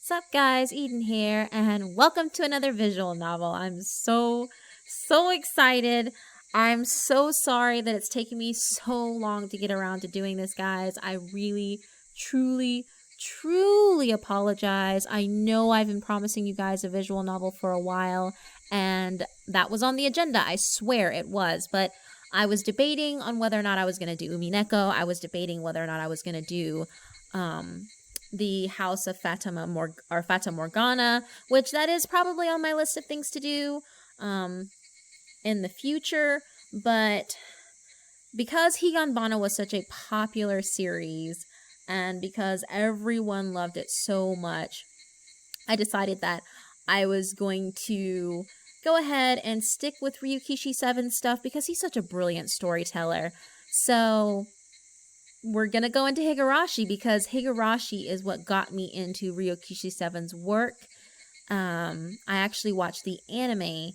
Sup guys, Eden here, and welcome to another visual novel. I'm so excited. I'm so sorry that it's taken me so long to get around to doing this, guys. I really, truly apologize. I know I've been promising you guys a visual novel for a while, and that was on the agenda. I swear it was, but I was debating on whether or not I was going to do Umineko. I was debating whether or not I was going to do the House of Fata Morgana, which that is probably on my list of things to do in the future, but because Higanbana was such a popular series and because everyone loved it so much, I decided that I was going to go ahead and stick with Ryukishi 7 stuff because he's such a brilliant storyteller. So we're going to go into Higurashi because Higurashi is what got me into Ryukishi 7's work. I actually watched the anime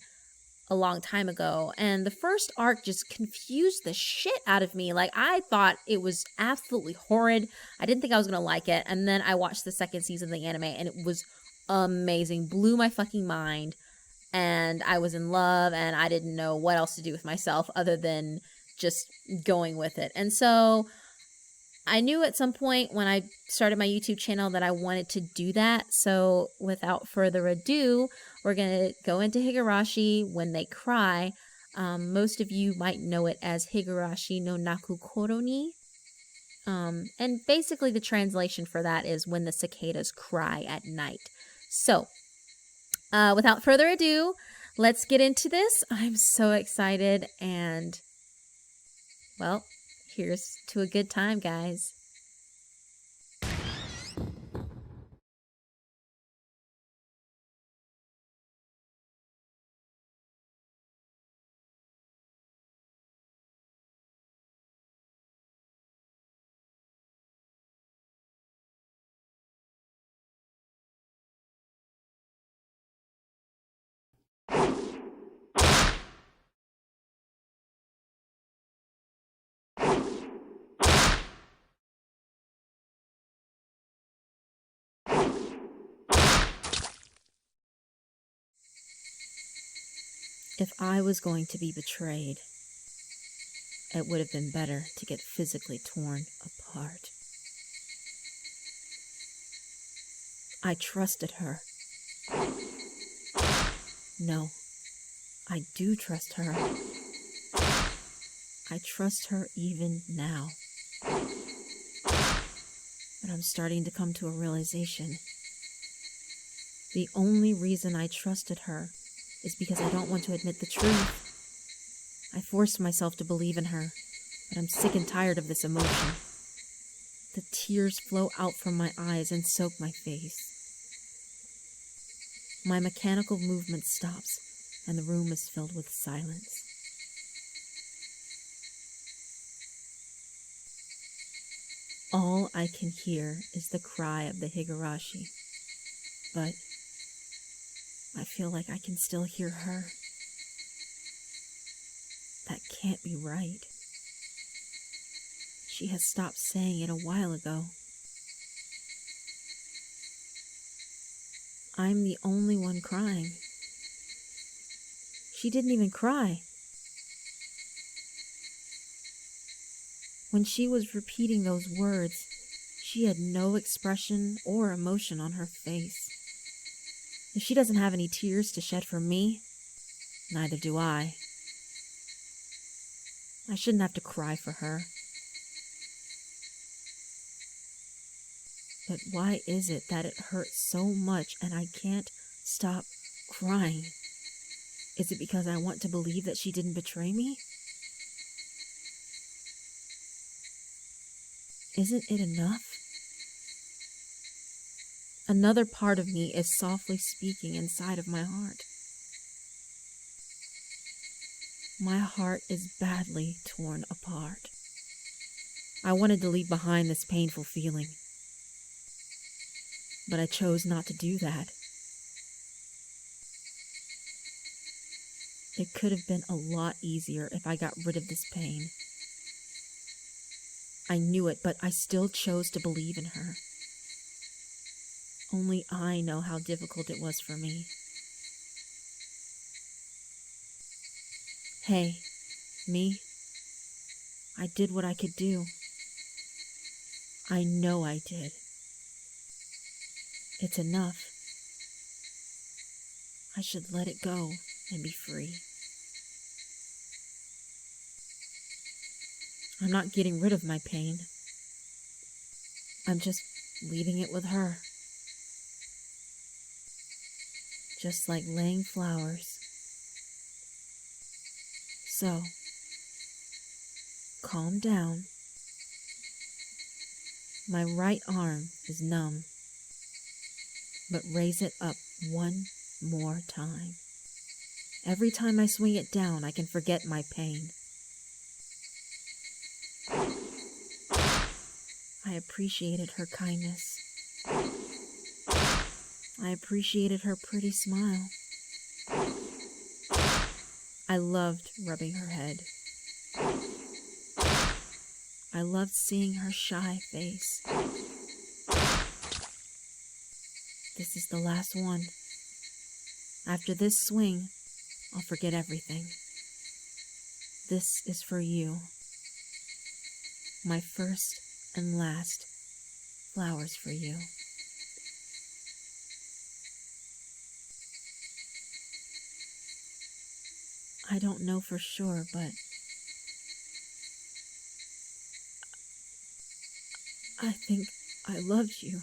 a long time ago, and the first arc just confused the shit out of me. Like, I thought it was absolutely horrid. I didn't think I was going to like it, and then I watched the second season of the anime, and it was amazing. Blew my fucking mind, and I was in love, and I didn't know what else to do with myself other than just going with it. And so I knew at some point when I started my YouTube channel that I wanted to do that. So without further ado, we're going to go into Higurashi When They Cry. Most of you might know it as Higurashi no Naku Koro ni. And basically the translation for that is When the Cicadas Cry at Night. So without further ado, let's get into this. I'm so excited, and well, here's to a good time, guys. If I was going to be betrayed, it would have been better to get physically torn apart. I trusted her. No, I do trust her. I trust her even now. But I'm starting to come to a realization. The only reason I trusted her is because I don't want to admit the truth. I forced myself to believe in her, but I'm sick and tired of this emotion. The tears flow out from my eyes and soak my face. My mechanical movement stops, and the room is filled with silence. All I can hear is the cry of the Higurashi, but I feel like I can still hear her. That can't be right. She has stopped saying it a while ago. I'm the only one crying. She didn't even cry. When she was repeating those words, she had no expression or emotion on her face. If she doesn't have any tears to shed for me, neither do I. I shouldn't have to cry for her. But why is it that it hurts so much and I can't stop crying? Is it because I want to believe that she didn't betray me? Isn't it enough? Another part of me is softly speaking inside of my heart. My heart is badly torn apart. I wanted to leave behind this painful feeling, but I chose not to do that. It could have been a lot easier if I got rid of this pain. I knew it, but I still chose to believe in her. Only I know how difficult it was for me. Hey, me? I did what I could do. I know I did. It's enough. I should let it go and be free. I'm not getting rid of my pain. I'm just leaving it with her. Just like laying flowers. So, calm down. My right arm is numb, but raise it up one more time. Every time I swing it down, I can forget my pain. I appreciated her kindness. I appreciated her pretty smile. I loved rubbing her head. I loved seeing her shy face. This is the last one. After this swing, I'll forget everything. This is for you. My first and last flowers for you. I don't know for sure, but I think I loved you.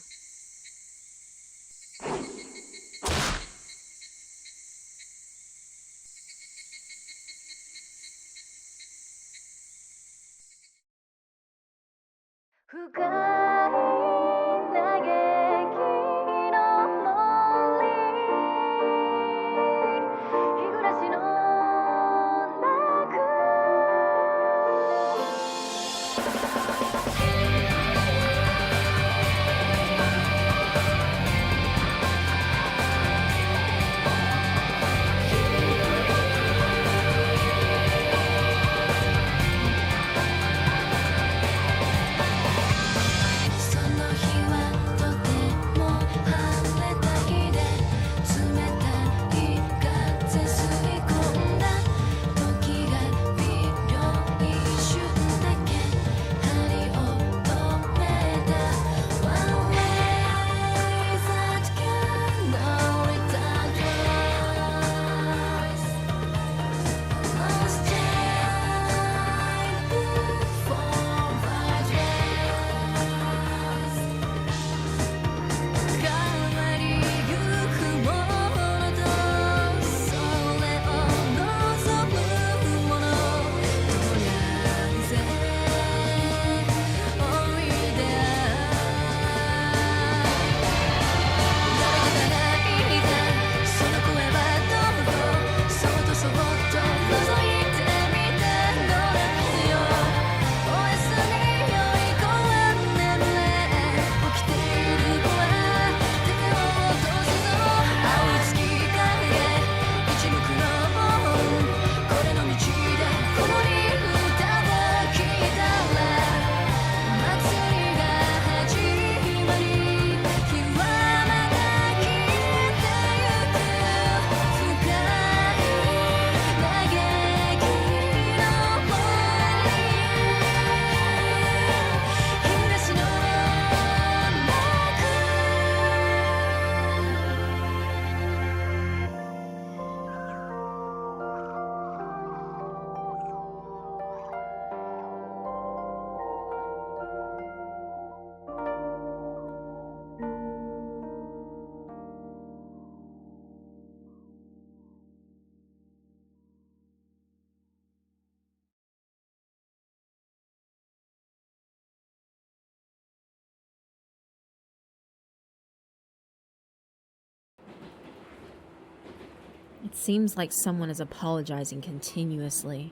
It seems like someone is apologizing continuously.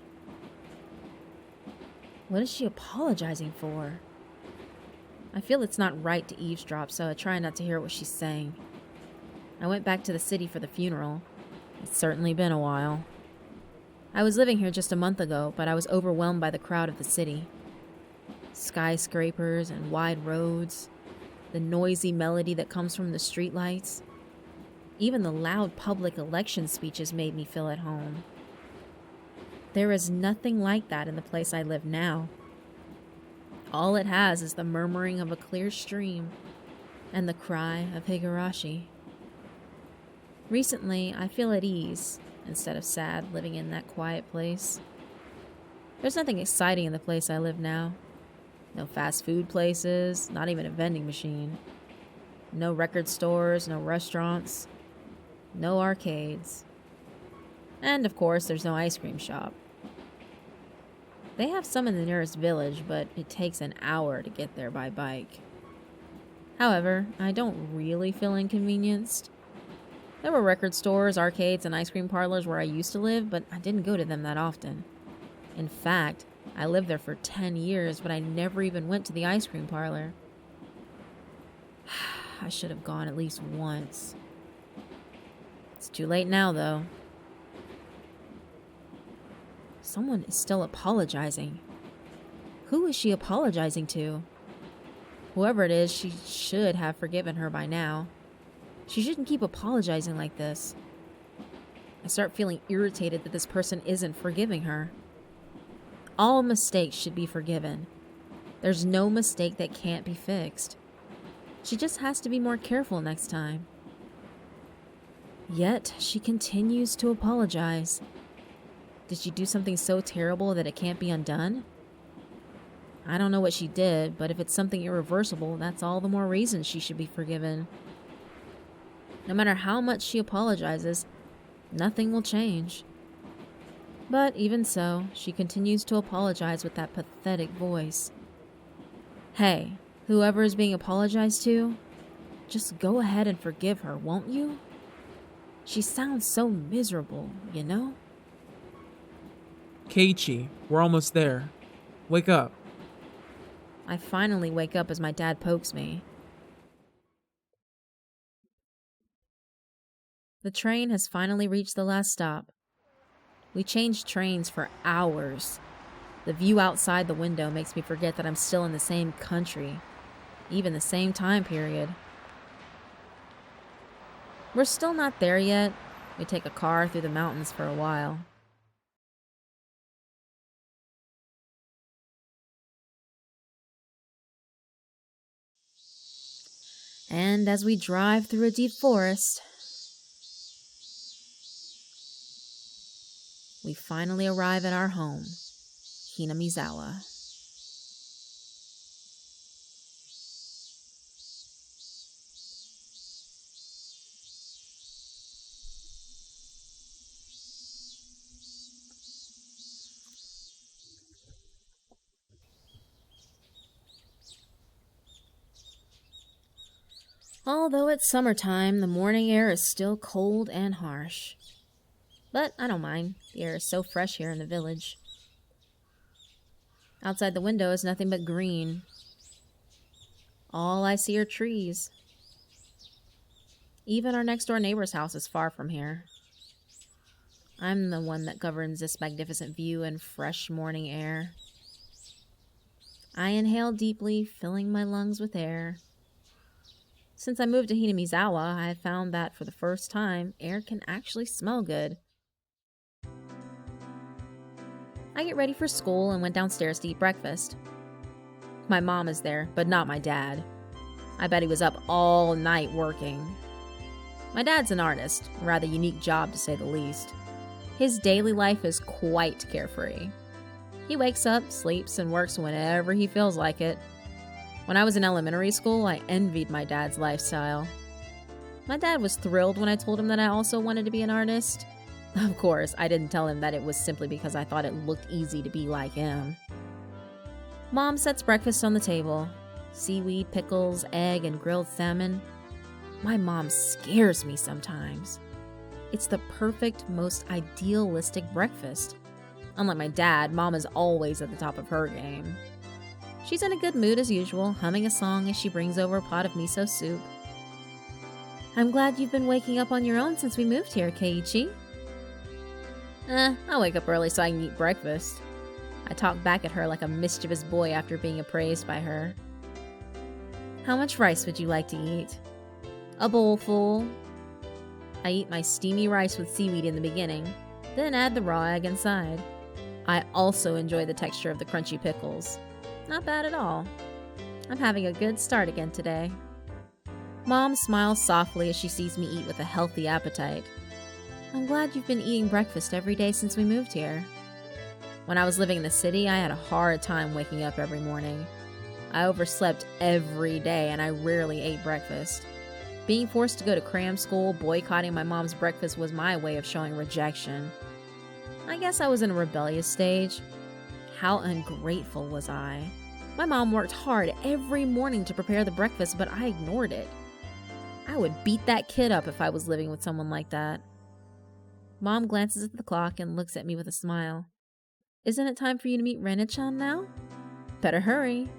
What is she apologizing for? I feel it's not right to eavesdrop, so I try not to hear what she's saying. I went back to the city for the funeral. It's certainly been a while. I was living here just a month ago, but I was overwhelmed by the crowd of the city. Skyscrapers and wide roads. the noisy melody that comes from the streetlights. Even the loud public election speeches made me feel at home. There is nothing like that in the place I live now. All it has is the murmuring of a clear stream and the cry of Higurashi. Recently, I feel at ease instead of sad living in that quiet place. There's nothing exciting in the place I live now. No fast food places, not even a vending machine. No record stores, no restaurants, no arcades. And of course, there's no ice cream shop. They have some in the nearest village, but it takes an hour to get there by bike. However, I don't really feel inconvenienced. There were record stores, arcades, and ice cream parlors where I used to live, but I didn't go to them that often. In fact, I lived there for 10 years, but I never even went to the ice cream parlor. I should have gone at least once. It's too late now, though. Someone is still apologizing. Who is she apologizing to? Whoever it is, she should have forgiven her by now. She shouldn't keep apologizing like this. I start feeling irritated that this person isn't forgiving her. All mistakes should be forgiven. There's no mistake that can't be fixed. She just has to be more careful next time. Yet, she continues to apologize. Did she do something so terrible that it can't be undone? I don't know what she did, but if it's something irreversible, that's all the more reason she should be forgiven. No matter how much she apologizes, nothing will change. But even so, she continues to apologize with that pathetic voice. Hey, whoever is being apologized to, just go ahead and forgive her, won't you? She sounds so miserable, you know? Keiichi, we're almost there. Wake up. I finally wake up as my dad pokes me. The train has finally reached the last stop. We changed trains for hours. The view outside the window makes me forget that I'm still in the same country, even the same time period. We're still not there yet. We take a car through the mountains for a while. And as we drive through a deep forest, we finally arrive at our home, Hinamizawa. Although it's summertime, the morning air is still cold and harsh. But I don't mind. The air is so fresh here in the village. Outside the window is nothing but green. All I see are trees. Even our next door neighbor's house is far from here. I'm the one that governs this magnificent view and fresh morning air. I inhale deeply, filling my lungs with air. Since I moved to Hinamizawa, I have found that for the first time, air can actually smell good. I get ready for school and went downstairs to eat breakfast. My mom is there, but not my dad. I bet he was up all night working. My dad's an artist, a rather unique job to say the least. His daily life is quite carefree. He wakes up, sleeps, and works whenever he feels like it. When I was in elementary school, I envied my dad's lifestyle. My dad was thrilled when I told him that I also wanted to be an artist. Of course, I didn't tell him that it was simply because I thought it looked easy to be like him. Mom sets breakfast on the table. Seaweed, pickles, egg, and grilled salmon. My mom scares me sometimes. It's the perfect, most idealistic breakfast. Unlike my dad, Mom is always at the top of her game. She's in a good mood as usual, humming a song as she brings over a pot of miso soup. I'm glad you've been waking up on your own since we moved here, Keiichi. I'll wake up early so I can eat breakfast. I talk back at her like a mischievous boy after being appraised by her. How much rice would you like to eat? A bowl full. I eat my steamy rice with seaweed in the beginning, then add the raw egg inside. I also enjoy the texture of the crunchy pickles. Not bad at all. I'm having a good start again today. Mom smiles softly as she sees me eat with a healthy appetite. I'm glad you've been eating breakfast every day since we moved here. When I was living in the city, I had a hard time waking up every morning. I overslept every day and I rarely ate breakfast. Being forced to go to cram school, boycotting my mom's breakfast was my way of showing rejection. I guess I was in a rebellious stage. How ungrateful was I? My mom worked hard every morning to prepare the breakfast, but I ignored it. I would beat that kid up if I was living with someone like that. Mom glances at the clock and looks at me with a smile. Isn't it time for you to meet Rena-chan now? Better hurry.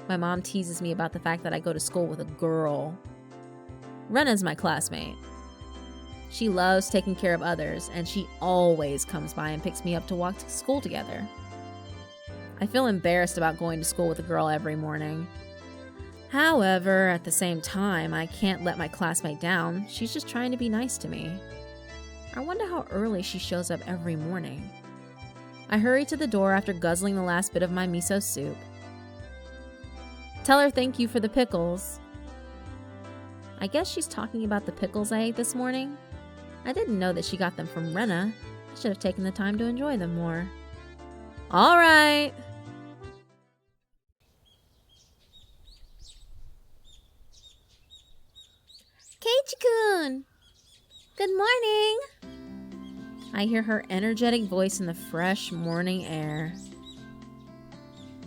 My mom teases me about the fact that I go to school with a girl. Rena's my classmate. She loves taking care of others, and she always comes by and picks me up to walk to school together. I feel embarrassed about going to school with a girl every morning. However, at the same time, I can't let my classmate down. She's just trying to be nice to me. I wonder how early she shows up every morning. I hurry to the door after guzzling the last bit of my miso soup. Tell her thank you for the pickles. I guess she's talking about the pickles I ate this morning. I didn't know that she got them from Rena. I should have taken the time to enjoy them more. All right. Keiichi-kun! Good morning! I hear her energetic voice in the fresh morning air.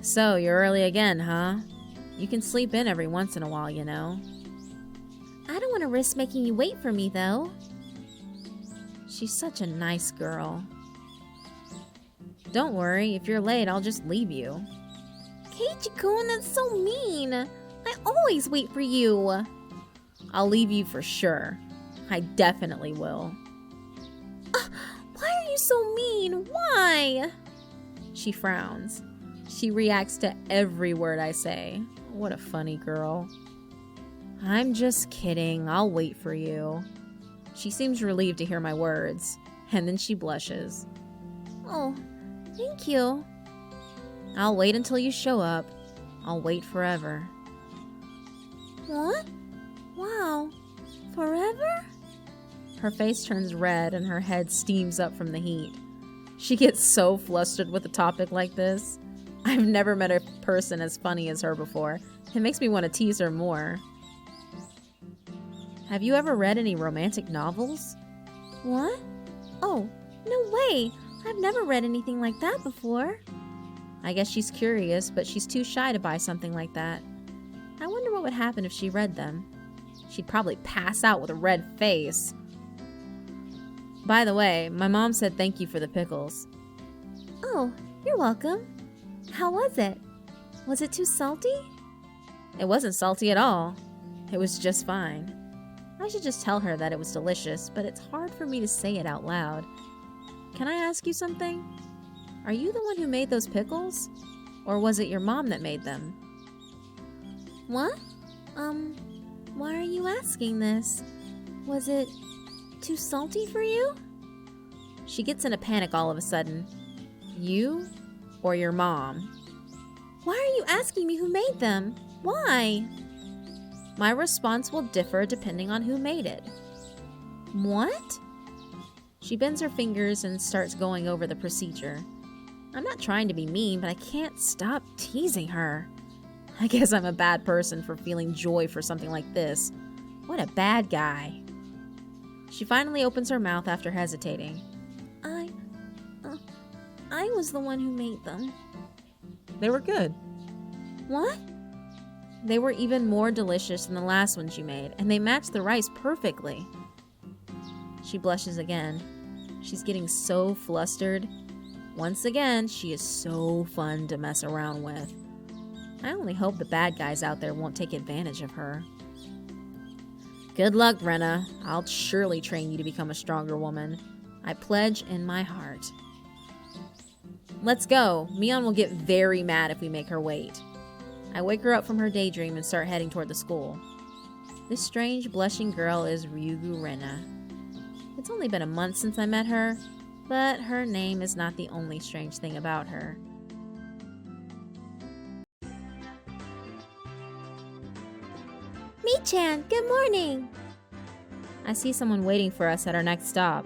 So, you're early again, huh? You can sleep in every once in a while, you know. I don't want to risk making you wait for me, though. She's such a nice girl. Don't worry, if you're late, I'll just leave you. Keiichi-kun, that's so mean. I always wait for you. I'll leave you for sure. I definitely will. Why are you so mean? Why? She frowns. She reacts to every word I say. What a funny girl. I'm just kidding. I'll wait for you. She seems relieved to hear my words, and then she blushes. Oh, thank you. I'll wait until you show up. I'll wait forever. What? Wow. Forever? Her face turns red and her head steams up from the heat. She gets so flustered with a topic like this. I've never met a person as funny as her before. It makes me want to tease her more. Have you ever read any romantic novels? What? Oh, no way! I've never read anything like that before. I guess she's curious, but she's too shy to buy something like that. I wonder what would happen if she read them. She'd probably pass out with a red face. By the way, my mom said thank you for the pickles. Oh, you're welcome. How was it? Was it too salty? It wasn't salty at all. It was just fine. I should just tell her that it was delicious, but it's hard for me to say it out loud. Can I ask you something? Are you the one who made those pickles? Or was it your mom that made them? What? Why are you asking this? Was it too salty for you? She gets in a panic all of a sudden. You or your mom? Why are you asking me who made them? Why? My response will differ depending on who made it. What? She bends her fingers and starts going over the procedure. I'm not trying to be mean, but I can't stop teasing her. I guess I'm a bad person for feeling joy for something like this. What a bad guy. She finally opens her mouth after hesitating. I was the one who made them. They were good. What? They were even more delicious than the last ones you made, and they matched the rice perfectly. She blushes again. She's getting so flustered. Once again, she is so fun to mess around with. I only hope the bad guys out there won't take advantage of her. Good luck, Rena. I'll surely train you to become a stronger woman. I pledge in my heart. Let's go. Mion will get very mad if we make her wait. I wake her up from her daydream and start heading toward the school. This strange, blushing girl is Ryugu Rena. It's only been a month since I met her, but her name is not the only strange thing about her. Mi-chan, good morning! I see someone waiting for us at our next stop.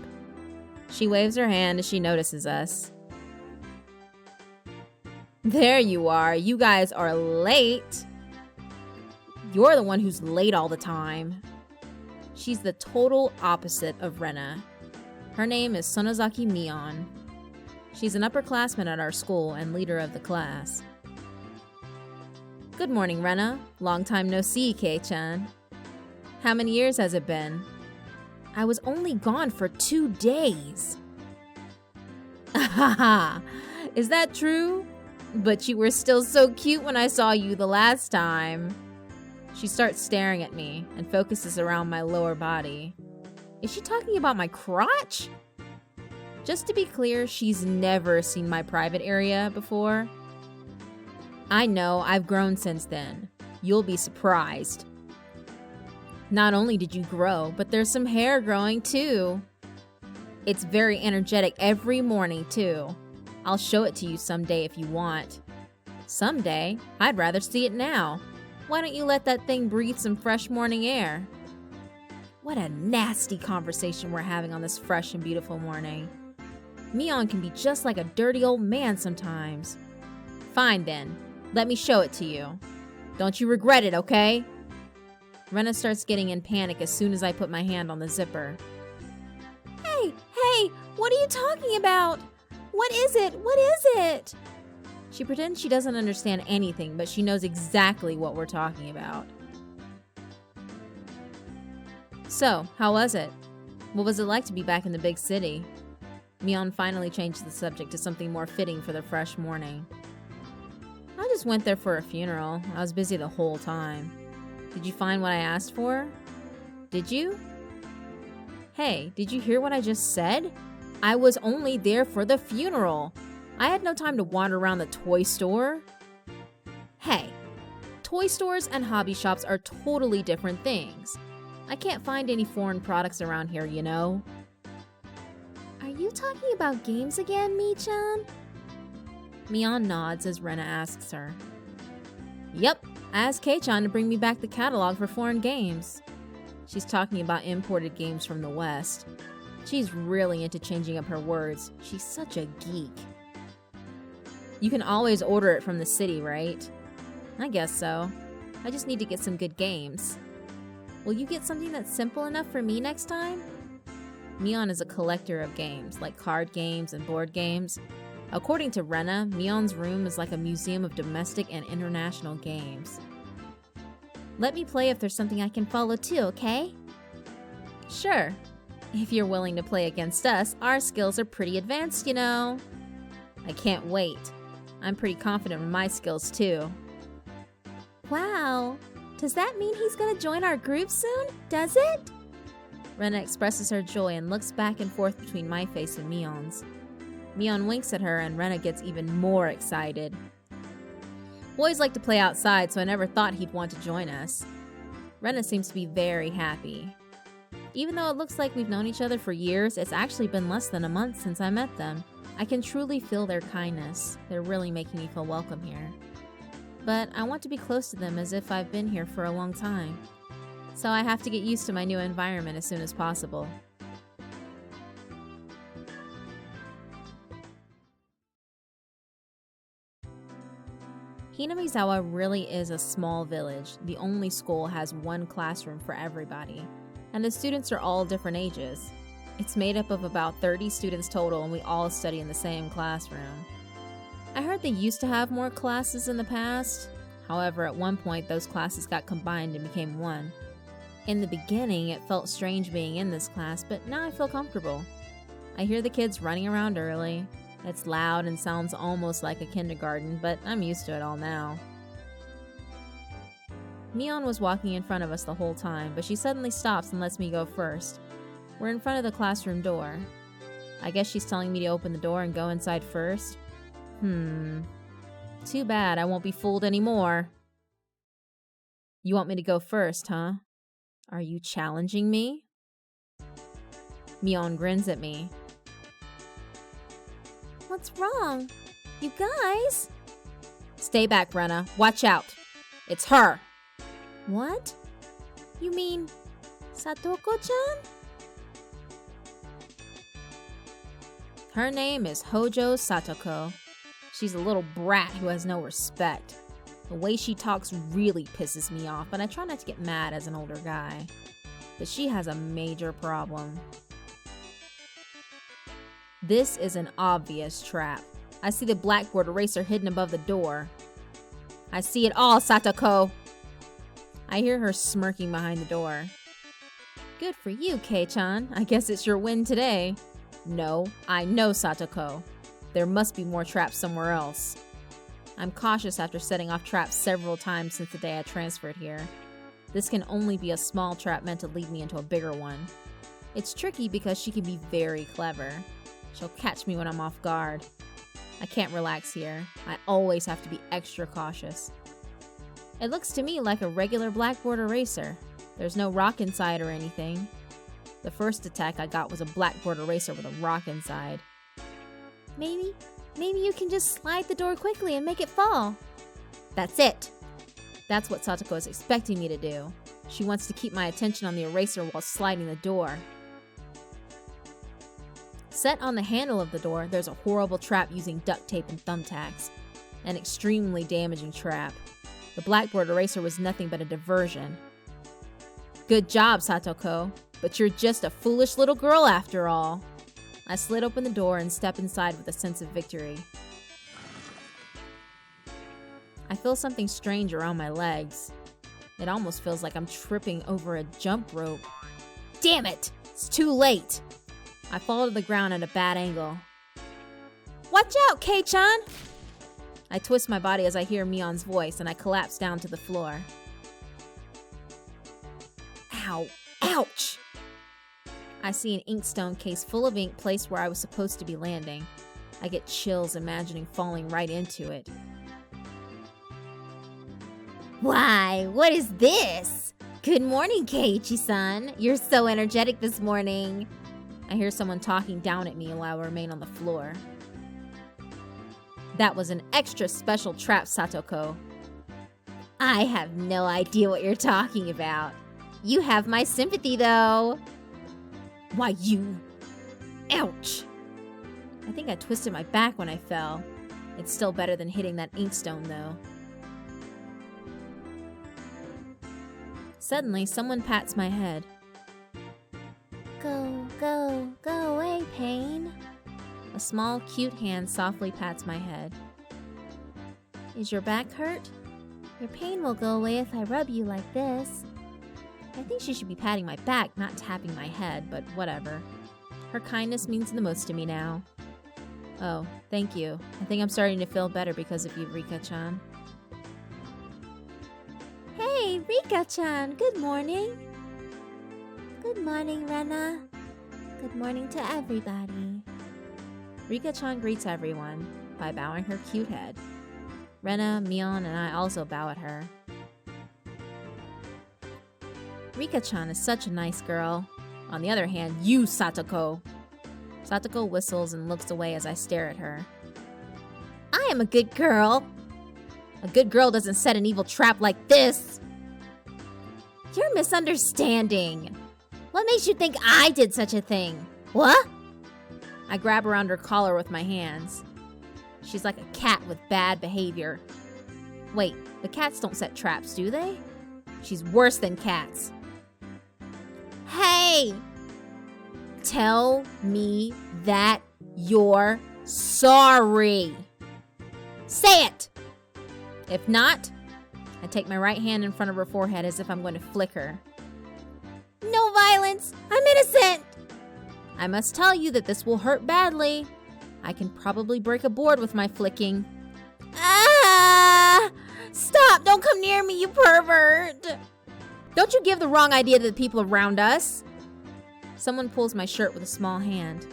She waves her hand as she notices us. There you are. You guys are late. You're the one who's late all the time. She's the total opposite of Rena. Her name is Sonozaki Mion. She's an upperclassman at our school and leader of the class. Good morning, Rena. Long time no see, Kei-chan. How many years has it been? I was only gone for 2 days. Haha, is that true? But you were still so cute when I saw you the last time. She starts staring at me and focuses around my lower body. Is she talking about my crotch? Just to be clear, she's never seen my private area before. I know, I've grown since then. You'll be surprised. Not only did you grow, but there's some hair growing too. It's very energetic every morning too. I'll show it to you someday if you want. Someday? I'd rather see it now. Why don't you let that thing breathe some fresh morning air? What a nasty conversation we're having on this fresh and beautiful morning. Mion can be just like a dirty old man sometimes. Fine then, let me show it to you. Don't you regret it, okay? Rena starts getting in panic as soon as I put my hand on the zipper. Hey, what are you talking about? What is it? What is it? She pretends she doesn't understand anything, but she knows exactly what we're talking about. So, how was it? What was it like to be back in the big city? Mion finally changed the subject to something more fitting for the fresh morning. I just went there for a funeral. I was busy the whole time. Did you find what I asked for? Did you? Hey, did you hear what I just said? I was only there for the funeral. I had no time to wander around the toy store. Hey, toy stores and hobby shops are totally different things. I can't find any foreign products around here, you know. Are you talking about games again, Mi-chan? Mion nods as Rena asks her. Yep, I asked Kei-chan to bring me back the catalog for foreign games. She's talking about imported games from the West. She's really into changing up her words. She's such a geek. You can always order it from the city, right? I guess so. I just need to get some good games. Will you get something that's simple enough for me next time? Mion is a collector of games, like card games and board games. According to Rena, Mion's room is like a museum of domestic and international games. Let me play if there's something I can follow too, okay? Sure. If you're willing to play against us, our skills are pretty advanced, you know. I can't wait. I'm pretty confident in my skills too. Wow. Does that mean he's gonna join our group soon? Does it? Rena expresses her joy and looks back and forth between my face and Mion's. Mion winks at her and Rena gets even more excited. Boys like to play outside, so I never thought he'd want to join us. Rena seems to be very happy. Even though it looks like we've known each other for years, it's actually been less than a month since I met them. I can truly feel their kindness. They're really making me feel welcome here. But I want to be close to them as if I've been here for a long time. So I have to get used to my new environment as soon as possible. Hinamizawa really is a small village. The only school has one classroom for everybody, and the students are all different ages. It's made up of about 30 students total, and we all study in the same classroom. I heard they used to have more classes in the past. However, at one point, those classes got combined and became one. In the beginning, it felt strange being in this class, but now I feel comfortable. I hear the kids running around early. It's loud and sounds almost like a kindergarten, but I'm used to it all now. Mion was walking in front of us the whole time, but she suddenly stops and lets me go first. We're in front of the classroom door. I guess she's telling me to open the door and go inside first. Too bad I won't be fooled anymore. You want me to go first, huh? Are you challenging me? Mion grins at me. What's wrong? You guys? Stay back, Rena. Watch out. It's her. What? You mean Satoko-chan? Her name is Hojo Satoko. She's a little brat who has no respect. The way she talks really pisses me off, but I try not to get mad as an older guy. But she has a major problem. This is an obvious trap. I see the blackboard eraser hidden above the door. I see it all, Satoko! I hear her smirking behind the door. Good for you, Kei-chan. I guess it's your win today. No, I know, Satoko. There must be more traps somewhere else. I'm cautious after setting off traps several times since the day I transferred here. This can only be a small trap meant to lead me into a bigger one. It's tricky because she can be very clever. She'll catch me when I'm off guard. I can't relax here. I always have to be extra cautious. It looks to me like a regular blackboard eraser. There's no rock inside or anything. The first attack I got was a blackboard eraser with a rock inside. Maybe you can just slide the door quickly and make it fall. That's it! That's what Satoko is expecting me to do. She wants to keep my attention on the eraser while sliding the door. Set on the handle of the door, there's a horrible trap using duct tape and thumbtacks. An extremely damaging trap. The blackboard eraser was nothing but a diversion. Good job, Satoko, but you're just a foolish little girl after all. I slid open the door and step inside with a sense of victory. I feel something strange around my legs. It almost feels like I'm tripping over a jump rope. Damn it! It's too late! I fall to the ground at a bad angle. Watch out, Kei-chan! I twist my body as I hear Mion's voice and I collapse down to the floor. Ow! Ouch! I see an inkstone case full of ink placed where I was supposed to be landing. I get chills imagining falling right into it. Why, what is this? Good morning, Keiichi-san. You're so energetic this morning. I hear someone talking down at me while I remain on the floor. That was an extra special trap, Satoko. I have no idea what you're talking about. You have my sympathy, though. Why, you... Ouch! I think I twisted my back when I fell. It's still better than hitting that inkstone, though. Suddenly, someone pats my head. Go away, pain. A small, cute hand softly pats my head. Is your back hurt? Your pain will go away if I rub you like this. I think she should be patting my back, not tapping my head, but whatever. Her kindness means the most to me now. Oh, thank you. I think I'm starting to feel better because of you, Rika-chan. Hey, Rika-chan, good morning. Good morning, Rena. Good morning to everybody. Rika-chan greets everyone by bowing her cute head. Rena, Mion, and I also bow at her. Rika-chan is such a nice girl. On the other hand, you, Satoko. Satoko whistles and looks away as I stare at her. I am a good girl. A good girl doesn't set an evil trap like this. You're misunderstanding. What makes you think I did such a thing? What? I grab around her collar with my hands. She's like a cat with bad behavior. Wait, the cats don't set traps, do they? She's worse than cats. Hey! Tell me that you're sorry. Say it! If not, I take my right hand in front of her forehead as if I'm going to flick her. No violence! I'm innocent! I must tell you that this will hurt badly. I can probably break a board with my flicking. Ah! Stop! Don't come near me, you pervert! Don't you give the wrong idea to the people around us. Someone pulls my shirt with a small hand.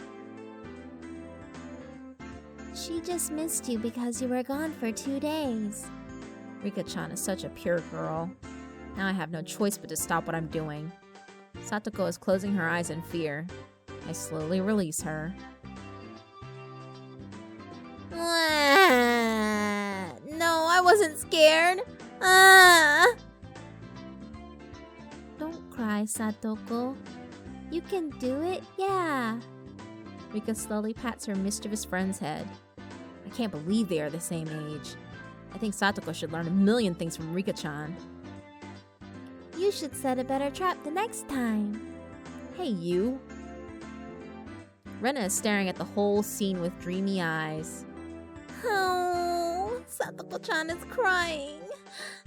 She just missed you because you were gone for 2 days. Rika-chan is such a pure girl. Now I have no choice but to stop what I'm doing. Satoko is closing her eyes in fear. I slowly release her. No, I wasn't scared. Don't cry, Satoko. You can do it, yeah. Rika slowly pats her mischievous friend's head. I can't believe they are the same age. I think Satoko should learn a million things from Rika-chan. You should set a better trap the next time. Hey, you. Rena is staring at the whole scene with dreamy eyes. Oh, Satoko-chan is crying.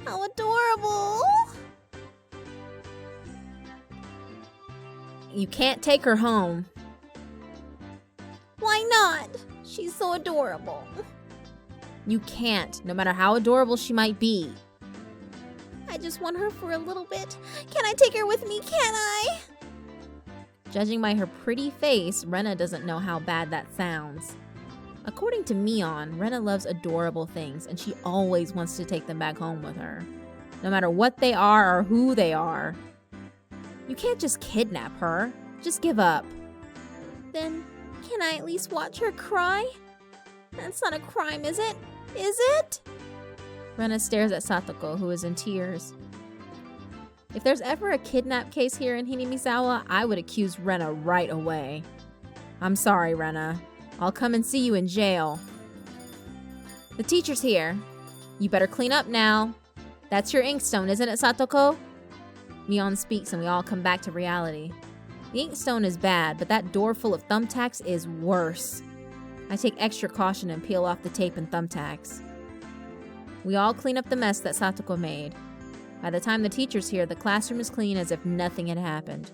How adorable. You can't take her home. Why not? She's so adorable. You can't, no matter how adorable she might be. I just want her for a little bit. Can I take her with me? Can I? Judging by her pretty face, Rena doesn't know how bad that sounds. According to Mion, Rena loves adorable things, and she always wants to take them back home with her, no matter what they are or who they are. You can't just kidnap her. Just give up. Then, can I at least watch her cry? That's not a crime, is it? Is it? Rena stares at Satoko, who is in tears. If there's ever a kidnap case here in Hinamizawa, I would accuse Rena right away. I'm sorry, Rena. I'll come and see you in jail. The teacher's here. You better clean up now. That's your inkstone, isn't it, Satoko? Mion speaks and we all come back to reality. The inkstone is bad, but that door full of thumbtacks is worse. I take extra caution and peel off the tape and thumbtacks. We all clean up the mess that Satoko made. By the time the teacher's here, the classroom is clean as if nothing had happened.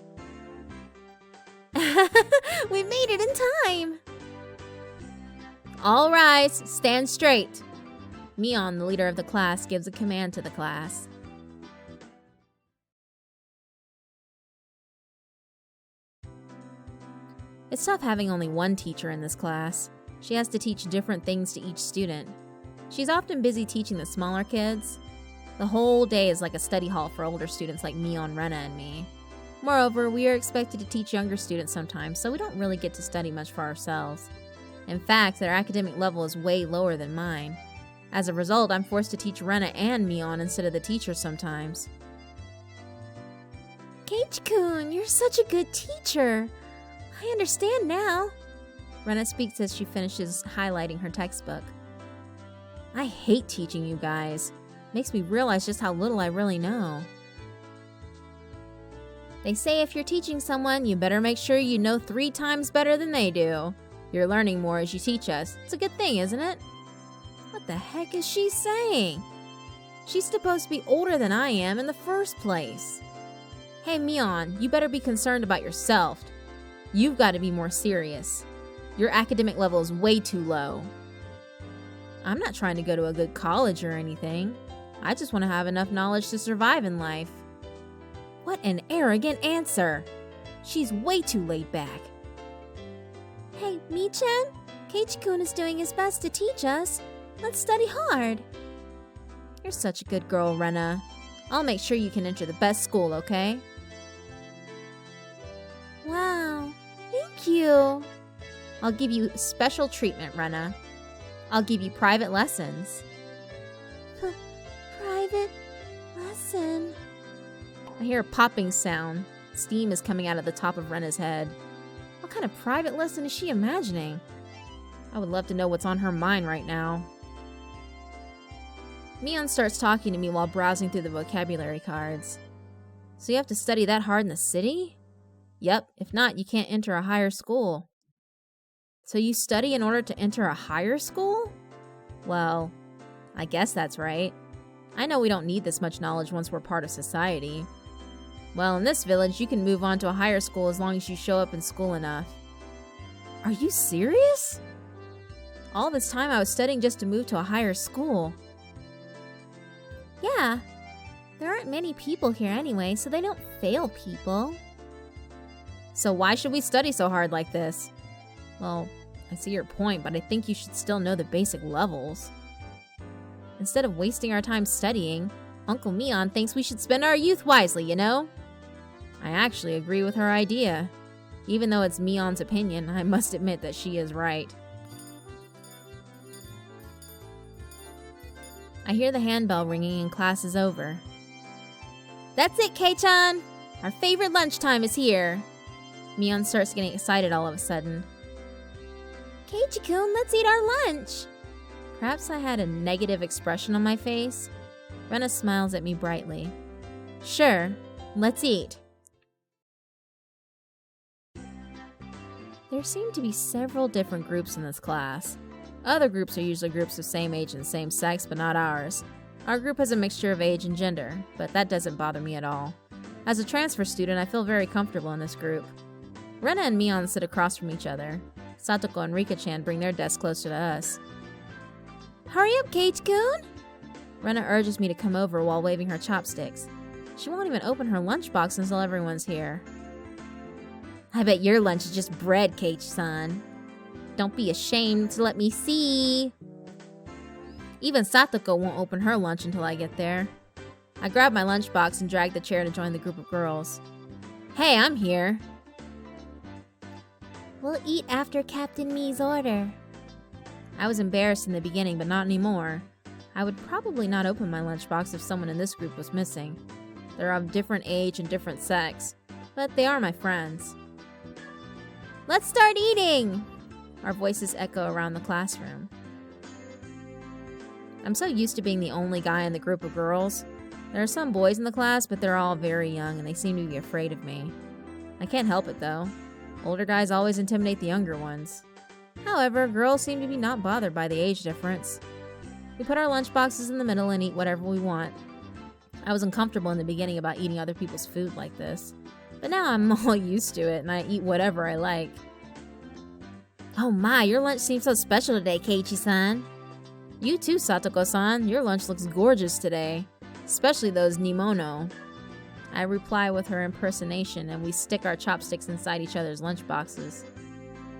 We made it in time! All rise, stand straight. Mion, the leader of the class, gives a command to the class. It's tough having only one teacher in this class. She has to teach different things to each student. She's often busy teaching the smaller kids. The whole day is like a study hall for older students like Mion, Rena, and me. Moreover, we are expected to teach younger students sometimes, so we don't really get to study much for ourselves. In fact, their academic level is way lower than mine. As a result, I'm forced to teach Rena and Mion instead of the teacher sometimes. Keiichi-kun, you're such a good teacher. I understand now. Rena speaks as she finishes highlighting her textbook. I hate teaching you guys. Makes me realize just how little I really know. They say if you're teaching someone, you better make sure you know 3 times better than they do. You're learning more as you teach us. It's a good thing, isn't it? What the heck is she saying? She's supposed to be older than I am in the first place. Hey, Mion, you better be concerned about yourself. You've got to be more serious. Your academic level is way too low. I'm not trying to go to a good college or anything. I just want to have enough knowledge to survive in life. What an arrogant answer. She's way too laid back. Hey, Mi-chan, Keiichi-kun is doing his best to teach us. Let's study hard. You're such a good girl, Rena. I'll make sure you can enter the best school, okay? Wow, thank you. I'll give you special treatment, Rena. I'll give you private lessons. Private lesson? I hear a popping sound. Steam is coming out of the top of Rena's head. What kind of private lesson is she imagining? I would love to know what's on her mind right now. Mion starts talking to me while browsing through the vocabulary cards. So you have to study that hard in the city? Yep, if not, you can't enter a higher school. So you study in order to enter a higher school? Well, I guess that's right. I know we don't need this much knowledge once we're part of society. Well, in this village, you can move on to a higher school as long as you show up in school enough. Are you serious? All this time I was studying just to move to a higher school. Yeah, there aren't many people here anyway, so they don't fail people. So why should we study so hard like this? Well, I see your point, but I think you should still know the basic levels. Instead of wasting our time studying, Uncle Mion thinks we should spend our youth wisely, you know? I actually agree with her idea. Even though it's Mion's opinion, I must admit that she is right. I hear the handbell ringing and class is over. That's it, Kei-chan! Our favorite lunchtime is here! Mion starts getting excited all of a sudden. Keiichi-kun, let's eat our lunch! Perhaps I had a negative expression on my face. Rena smiles at me brightly. Sure, let's eat. There seem to be several different groups in this class. Other groups are usually groups of same age and same sex, but not ours. Our group has a mixture of age and gender, but that doesn't bother me at all. As a transfer student, I feel very comfortable in this group. Rena and Mion sit across from each other. Satoko and Rika-chan bring their desk closer to us. Hurry up, Keiichi-kun! Rena urges me to come over while waving her chopsticks. She won't even open her lunchbox until everyone's here. I bet your lunch is just bread, Keiichi-san. Don't be ashamed to let me see. Even Satoko won't open her lunch until I get there. I grab my lunchbox and drag the chair to join the group of girls. Hey, I'm here. We'll eat after Captain Mi's order. I was embarrassed in the beginning, but not anymore. I would probably not open my lunchbox if someone in this group was missing. They're of different age and different sex, but they are my friends. Let's start eating! Our voices echo around the classroom. I'm so used to being the only guy in the group of girls. There are some boys in the class, but they're all very young and they seem to be afraid of me. I can't help it though. Older guys always intimidate the younger ones. However, girls seem to be not bothered by the age difference. We put our lunchboxes in the middle and eat whatever we want. I was uncomfortable in the beginning about eating other people's food like this, but now I'm all used to it and I eat whatever I like. Oh my, your lunch seems so special today, Keiichi-san. You too, Satoko-san. Your lunch looks gorgeous today, especially those nimono. I reply with her impersonation and we stick our chopsticks inside each other's lunchboxes.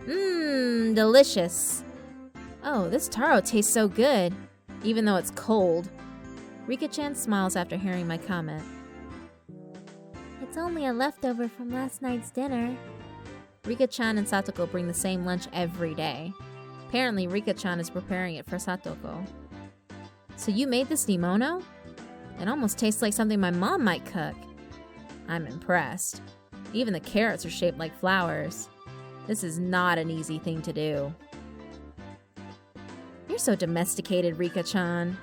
Mmm, delicious. Oh, this taro tastes so good, even though it's cold. Rika-chan smiles after hearing my comment. It's only a leftover from last night's dinner. Rika-chan and Satoko bring the same lunch every day. Apparently, Rika-chan is preparing it for Satoko. So you made this nimono? It almost tastes like something my mom might cook. I'm impressed. Even the carrots are shaped like flowers. This is not an easy thing to do. You're so domesticated, Rika-chan.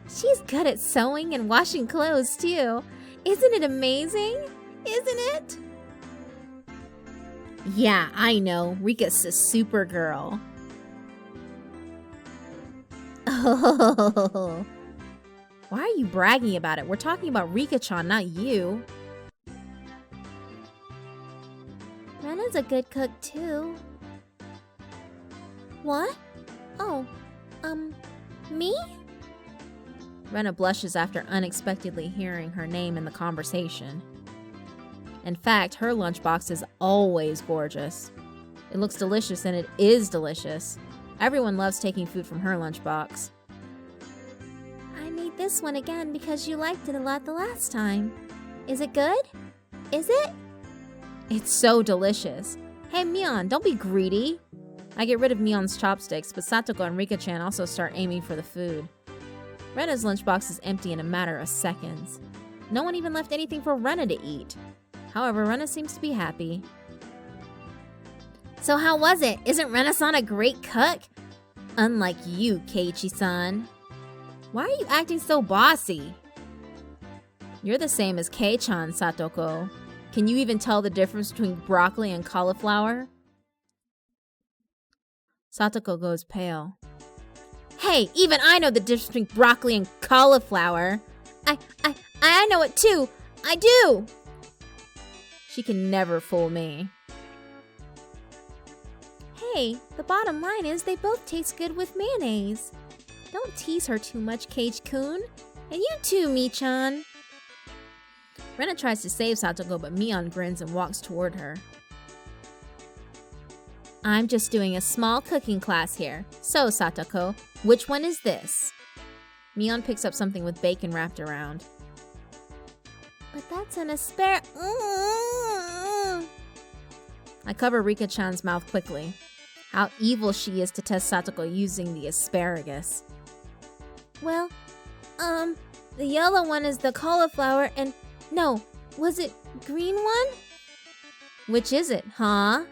She's good at sewing and washing clothes, too. Isn't it amazing? Isn't it? Yeah, I know. Rika's a super girl. Oh. Why are you bragging about it? We're talking about Rika-chan, not you. Rena's a good cook, too. What? Oh, me? Rena blushes after unexpectedly hearing her name in the conversation. In fact, her lunchbox is always gorgeous. It looks delicious and it is delicious. Everyone loves taking food from her lunchbox. I made this one again because you liked it a lot the last time. Is it good? Is it? It's so delicious. Hey Mion, don't be greedy. I get rid of Mion's chopsticks, but Satoko and Rika-chan also start aiming for the food. Rena's lunchbox is empty in a matter of seconds. No one even left anything for Rena to eat. However, Rena seems to be happy. So how was it? Isn't Rena-san a great cook? Unlike you, Keiichi-san. Why are you acting so bossy? You're the same as Kei-chan, Satoko. Can you even tell the difference between broccoli and cauliflower? Satoko goes pale. Hey, even I know the difference between broccoli and cauliflower. I know it too. I do. She can never fool me. Hey, the bottom line is they both taste good with mayonnaise. Don't tease her too much, Keiichi-kun. And you too, Mi-chan. Rena tries to save Satoko, but Mion grins and walks toward her. I'm just doing a small cooking class here. So, Satoko, which one is this? Mion picks up something with bacon wrapped around. But that's an asparagus. I cover Rika-chan's mouth quickly. How evil she is to test Satoko using the asparagus. Well, the yellow one is the cauliflower and... No, was it green one? Which is it, huh?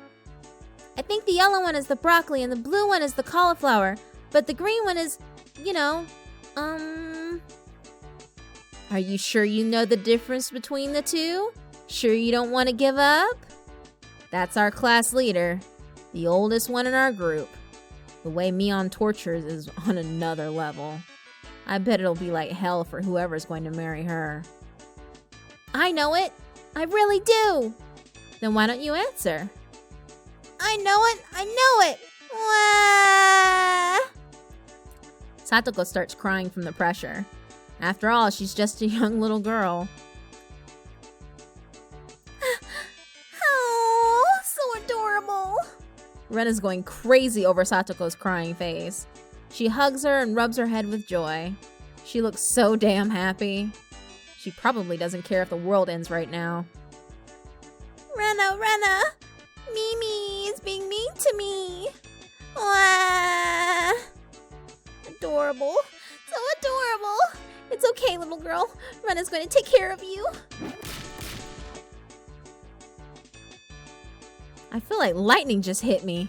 I think the yellow one is the broccoli and the blue one is the cauliflower. But the green one is, Are you sure you know the difference between the two? Sure you don't want to give up? That's our class leader, the oldest one in our group. The way Mion tortures is on another level. I bet it'll be like hell for whoever's going to marry her. I know it. I really do. Then why don't you answer? I know it. Wah! Satoko starts crying from the pressure. After all, she's just a young little girl. Oh, so adorable. Rena's going crazy over Satoko's crying face. She hugs her and rubs her head with joy. She looks so damn happy. She probably doesn't care if the world ends right now. Rena, Mimi is being mean to me. Wah! Adorable, so adorable. It's okay, little girl. Rena's going to take care of you. I feel like lightning just hit me.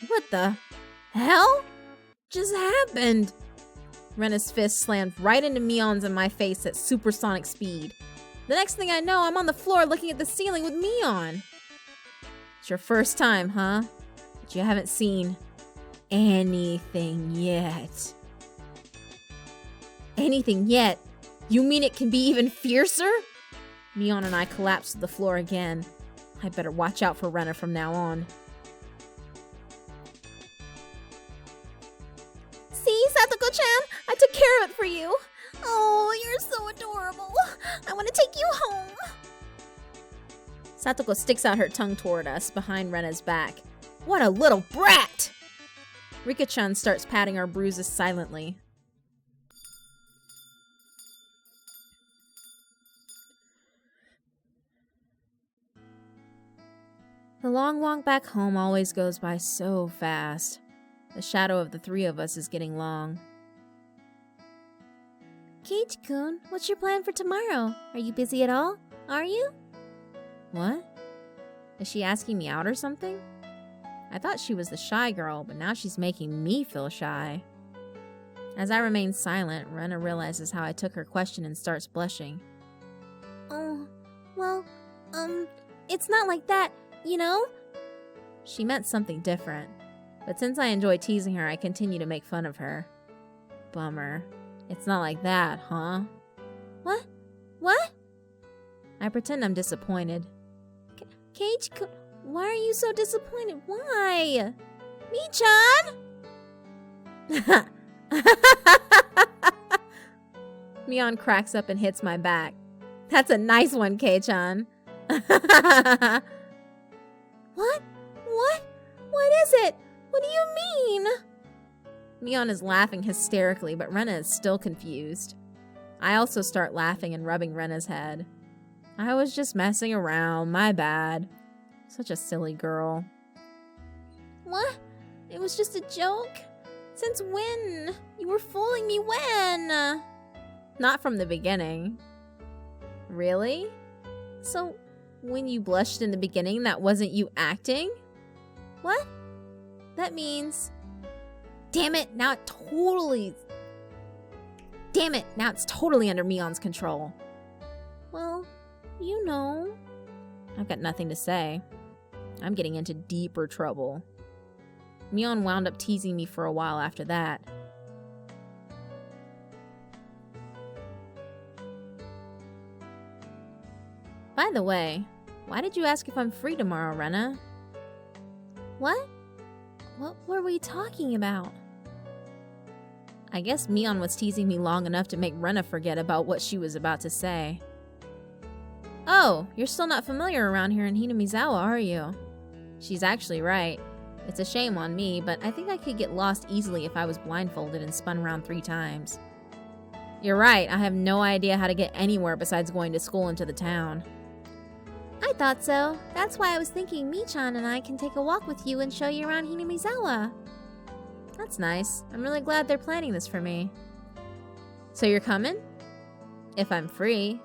What the hell just happened? Rena's fist slammed right into Mion's in my face at supersonic speed. The next thing I know, I'm on the floor looking at the ceiling with Mion. It's your first time, huh? But you haven't seen anything yet. Anything yet? You mean it can be even fiercer? Mion and I collapsed to the floor again. I better watch out for Rena from now on. See, Satoko-chan? I took care of it for you. Oh, you're so adorable. I want to take you home. Satoko sticks out her tongue toward us behind Rena's back. What a little brat! Rika-chan starts patting our bruises silently. The long walk back home always goes by so fast. The shadow of the three of us is getting long. Keiichi-kun, what's your plan for tomorrow? Are you busy at all? Are you? What? Is she asking me out or something? I thought she was the shy girl, but now she's making me feel shy. As I remain silent, Rena realizes how I took her question and starts blushing. Oh, well, it's not like that, you know? She meant something different, but since I enjoy teasing her, I continue to make fun of her. Bummer. It's not like that, huh? What? What? I pretend I'm disappointed. Keiichi-kun, why are you so disappointed? Why? Mi-chan! Mion cracks up and hits my back. That's a nice one, Kei-chan. What? What is it? What do you mean? Mion is laughing hysterically, but Rena is still confused. I also start laughing and rubbing Rena's head. I was just messing around, my bad. Such a silly girl. What? It was just a joke? Since when? You were fooling me when? Not from the beginning. Really? So, when you blushed in the beginning, that wasn't you acting? What? That means... Damn it, now it's totally under Mion's control. Well, you know. I've got nothing to say. I'm getting into deeper trouble. Mion wound up teasing me for a while after that. By the way, why did you ask if I'm free tomorrow, Rena? What? What were we talking about? I guess Mion was teasing me long enough to make Rena forget about what she was about to say. Oh, you're still not familiar around here in Hinamizawa, are you? She's actually right. It's a shame on me, but I think I could get lost easily if I was blindfolded and spun around 3 times. You're right, I have no idea how to get anywhere besides going to school into the town. I thought so. That's why I was thinking Michan and I can take a walk with you and show you around Hinamizawa. That's nice. I'm really glad they're planning this for me. So you're coming? If I'm free.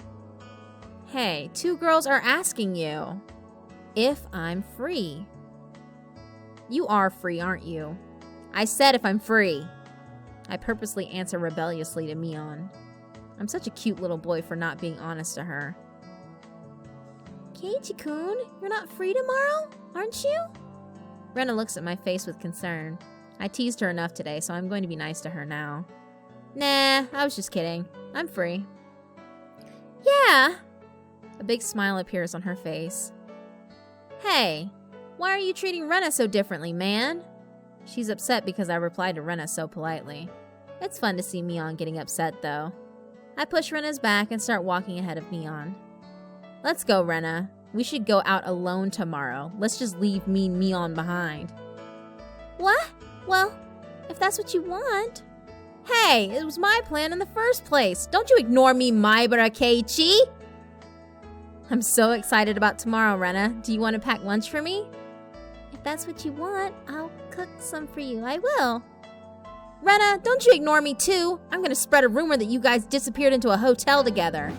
Hey, 2 girls are asking you. If I'm free. You are free, aren't you? I said if I'm free. I purposely answer rebelliously to Mion. I'm such a cute little boy for not being honest to her. Keiichi-kun, you're not free tomorrow, aren't you? Rena looks at my face with concern. I teased her enough today, so I'm going to be nice to her now. Nah, I was just kidding. I'm free. Yeah. A big smile appears on her face. Hey, why are you treating Rena so differently, man? She's upset because I replied to Rena so politely. It's fun to see Mion getting upset, though. I push Rena's back and start walking ahead of Mion. Let's go, Rena. We should go out alone tomorrow. Let's just leave mean Mion behind. What? Well, if that's what you want. Hey, it was my plan in the first place. Don't you ignore me, Maibara Keiichi. I'm so excited about tomorrow, Rena. Do you want to pack lunch for me? If that's what you want, I'll cook some for you. I will. Rena, don't you ignore me too. I'm going to spread a rumor that you guys disappeared into a hotel together.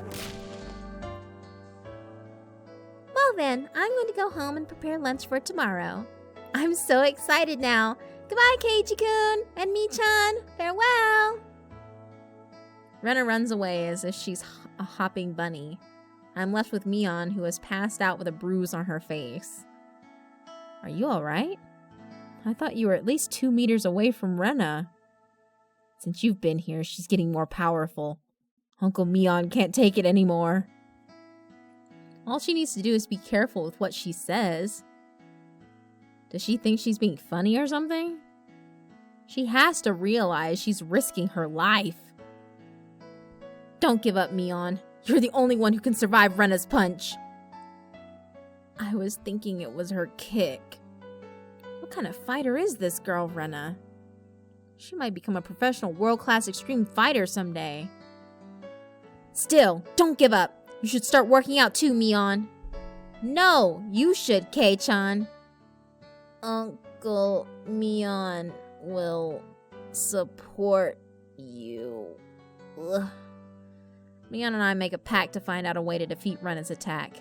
Well then, I'm going to go home and prepare lunch for tomorrow. I'm so excited now. Goodbye, Keiichi-kun and Michan. Farewell. Rena runs away as if she's a hopping bunny. I'm left with Mion, who has passed out with a bruise on her face. Are you alright? I thought you were at least 2 meters away from Rena. Since you've been here, she's getting more powerful. Uncle Mion can't take it anymore. All she needs to do is be careful with what she says. Does she think she's being funny or something? She has to realize she's risking her life. Don't give up, Mion. You're the only one who can survive Rena's punch. I was thinking it was her kick. What kind of fighter is this girl, Rena? She might become a professional world-class extreme fighter someday. Still, don't give up. You should start working out too, Mion. No, you should, Kei-chan. Uncle Mion will support you. Ugh. Mion and I make a pact to find out a way to defeat Rena's attack.